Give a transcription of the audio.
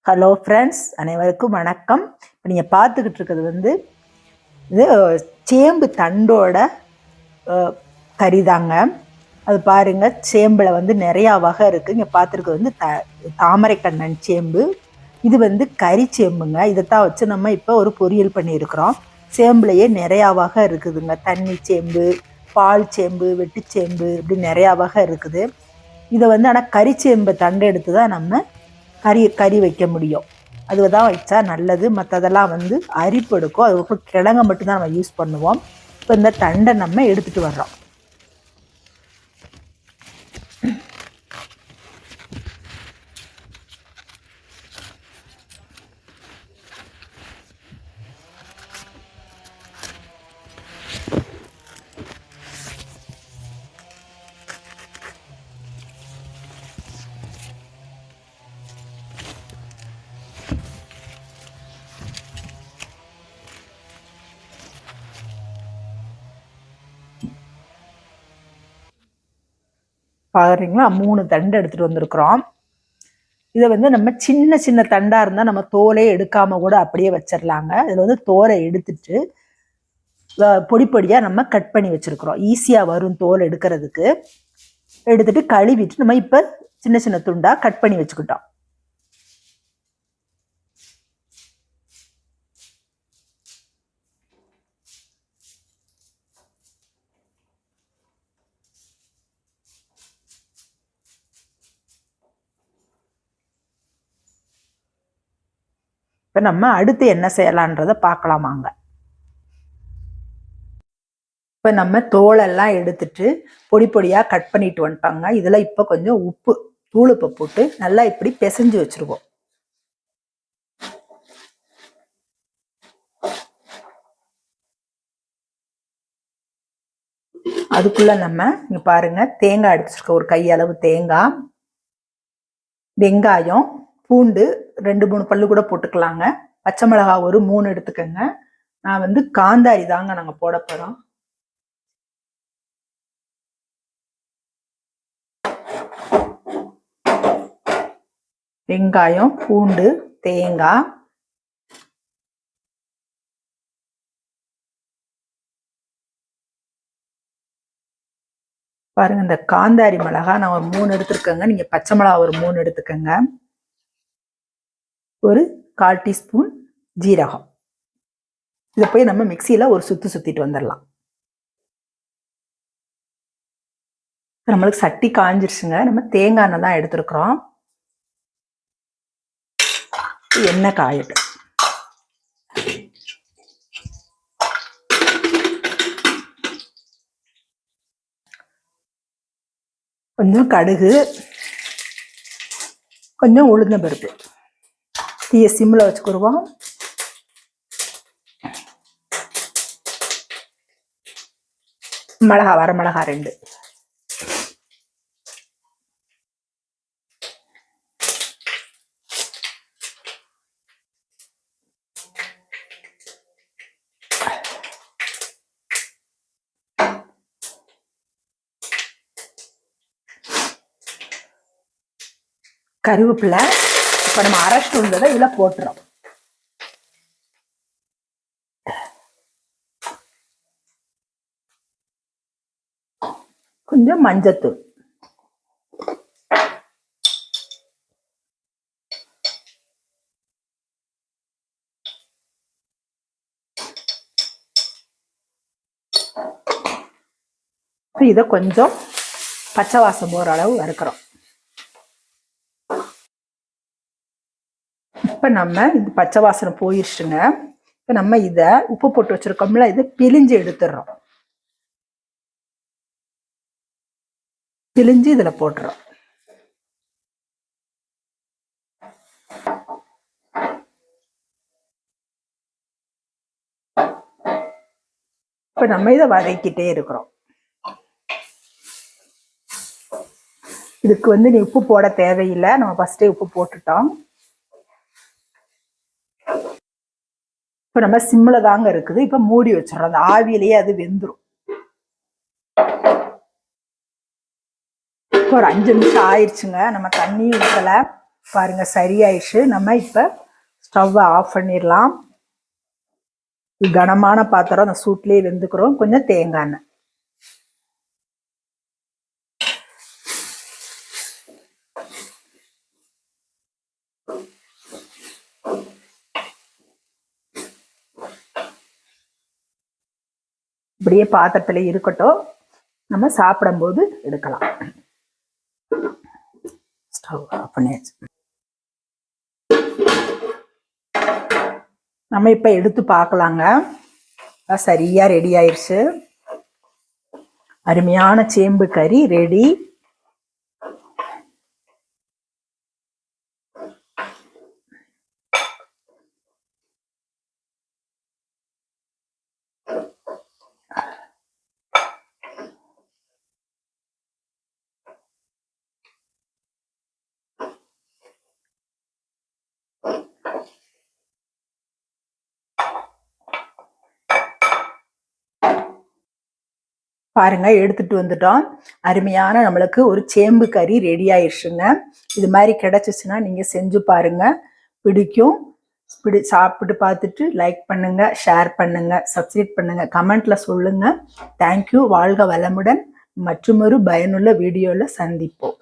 Hello friends, அனைவருக்கும் வணக்கம். இப்போ நீங்கள் பார்த்துக்கிட்டு இருக்கிறது இது சேம்பு தண்டோட கறி தாங்க. அது பாருங்கள், சேம்பில் நிறையா வகை இருக்குது. இங்கே பார்த்துருக்கிறது தாமரை கண்ணன் சேம்பு. இது கறி சேம்புங்க. இதைத்தான் வச்சு நம்ம இப்போ ஒரு பொரியல் பண்ணியிருக்கிறோம். சேம்புலையே நிறையா வகை இருக்குதுங்க. தண்ணி சேம்பு, பால் சேம்பு, வெட்டுச்சேம்பு, இப்படி நிறையா வகை இருக்குது. இதை ஆனால் கறிச்சேம்பு தண்டை எடுத்து தான் நம்ம கறி வைக்க முடியும். அதுதான் வச்சா நல்லது. மற்றதெல்லாம் அரிப்பு எடுக்கும். அதுக்கப்புறம் கிழங்கை மட்டும்தான் நம்ம யூஸ் பண்ணுவோம். இப்போ இந்த தண்டை நம்ம எடுத்துகிட்டு வர்றோம். பாக்குறீங்களா, 3 தண்டை எடுத்துட்டு வந்திருக்கிறோம். இதை நம்ம சின்ன சின்ன தண்டா இருந்தா நம்ம தோலே எடுக்காம கூட அப்படியே வச்சிடலாங்க. இதுல தோலை எடுத்துட்டு பொடி பொடியா நம்ம கட் பண்ணி வச்சிருக்கிறோம். ஈஸியா வரும் தோல் எடுக்கிறதுக்கு. எடுத்துட்டு கழுவிட்டு நம்ம இப்ப சின்ன சின்ன துண்டா கட் பண்ணி வச்சுக்கிட்டோம். இப்போ நம்ம அடுத்து என்ன செய்யலான்றதை பார்க்கலாமாங்க. இப்போ நம்ம தோலெல்லாம் எடுத்துட்டு பொடி பொடியாக கட் பண்ணிட்டு வந்துட்டாங்க. இதில் இப்போ கொஞ்சம் உப்பு, தூளுப்பை போட்டு நல்லா இப்படி பிசைஞ்சு வச்சுருவோம். அதுக்குள்ள நம்ம இங்கே பாருங்க, தேங்காய் அடிச்சிருக்க ஒரு கையளவு தேங்காய், வெங்காயம், பூண்டு 2-3 பல்லு கூட போட்டுக்கலாங்க. பச்சை மிளகாய் ஒரு 3 எடுத்துக்கோங்க. நான் காந்தாரி தாங்க நாங்கள் போட போகிறோம். வெங்காயம், பூண்டு, தேங்காய், பாருங்க. இந்த காந்தாரி மிளகா நான் ஒரு 3 எடுத்துருக்கேங்க. நீங்க பச்சை மிளகா ஒரு 3 எடுத்துக்கோங்க. ஒரு 1/4 டீஸ்பூன் ஜீரகம். இதை போய் நம்ம மிக்சியில ஒரு சுத்திட்டு வந்துடலாம். நம்மளுக்கு சட்டி காஞ்சிருச்சுங்க. நம்ம தேங்காய் எண்ணெய் தான் எடுத்துருக்குறோம். எண்ணெய் காயட்டும். கொஞ்சம் கடுகு, கொஞ்சம் உளுந்த பருப்பு. தீய சிம்மில் வச்சுக்கிடுவோம். மிளகா, வர மிளகா 2. கருவேப்பிலை. இப்போ நம்ம அரைச்சிட்டு வந்ததை இதில் போட்டுறோம். கொஞ்சம் மஞ்சத்தூள், இதை கொஞ்சம் பச்சை வாசம் போகிற அளவு வறுக்கிறோம். இப்போ நம்ம இது பச்சை வாசனை போயிடுச்சுங்க. இப்போ நம்ம இதை உப்பு போட்டு வச்சிருக்கோம்ல, இதை பிழிஞ்சு எடுத்துடுறோம். பிழிஞ்சு இதில் போட்டுறோம். இப்போ நம்ம இதை வதக்கிட்டே இருக்கிறோம். இதுக்கு நீ உப்பு போட தேவையில்லை, நம்ம ஃபர்ஸ்டே உப்பு போட்டுட்டோம். இப்போ நம்ம சிம்மில் தாங்க இருக்குது. இப்போ மூடி வச்சிடறோம். அந்த ஆவியிலேயே அது வெந்துடும். இப்போ ஒரு 5 நிமிஷம் ஆயிடுச்சுங்க. நம்ம தண்ணி ஊற்றலை. பாருங்க சரியாயிடுச்சு. நம்ம இப்போ ஸ்டவ்வை ஆஃப் பண்ணிடலாம். கனமான பாத்திரம், அந்த சூட்லேயே வெந்துக்கிறோம். கொஞ்சம் தேங்காய் எண்ணெய். இப்படியே பாத்திரத்துல இருக்கட்டும், நம்ம சாப்பிடும்போது எடுக்கலாம். ஸ்டவ் ஆஃப் பண்ணியாச்சு. நம்ம இப்போ எடுத்து பார்க்கலாங்க. சரியா ரெடி ஆயிடுச்சு. அருமையான சேம்பு கறி ரெடி. பாருங்க, எடுத்துட்டு வந்துட்டோம். அருமையான நம்மளுக்கு ஒரு சேம்பு கறி ரெடி ஆயிடுச்சுங்க. இது மாதிரி கிடைச்சிச்சுன்னா நீங்க செஞ்சு பாருங்க, பிடிக்கும். சாப்பிட்டு பார்த்துட்டு லைக் பண்ணுங்க, ஷேர் பண்ணுங்க, சப்ஸ்கிரைப் பண்ணுங்க, கமெண்ட்ல சொல்லுங்க. தேங்க்யூ. வாழ்க வளமுடன். மற்றொரு பயனுள்ள வீடியோல சந்திப்போம்.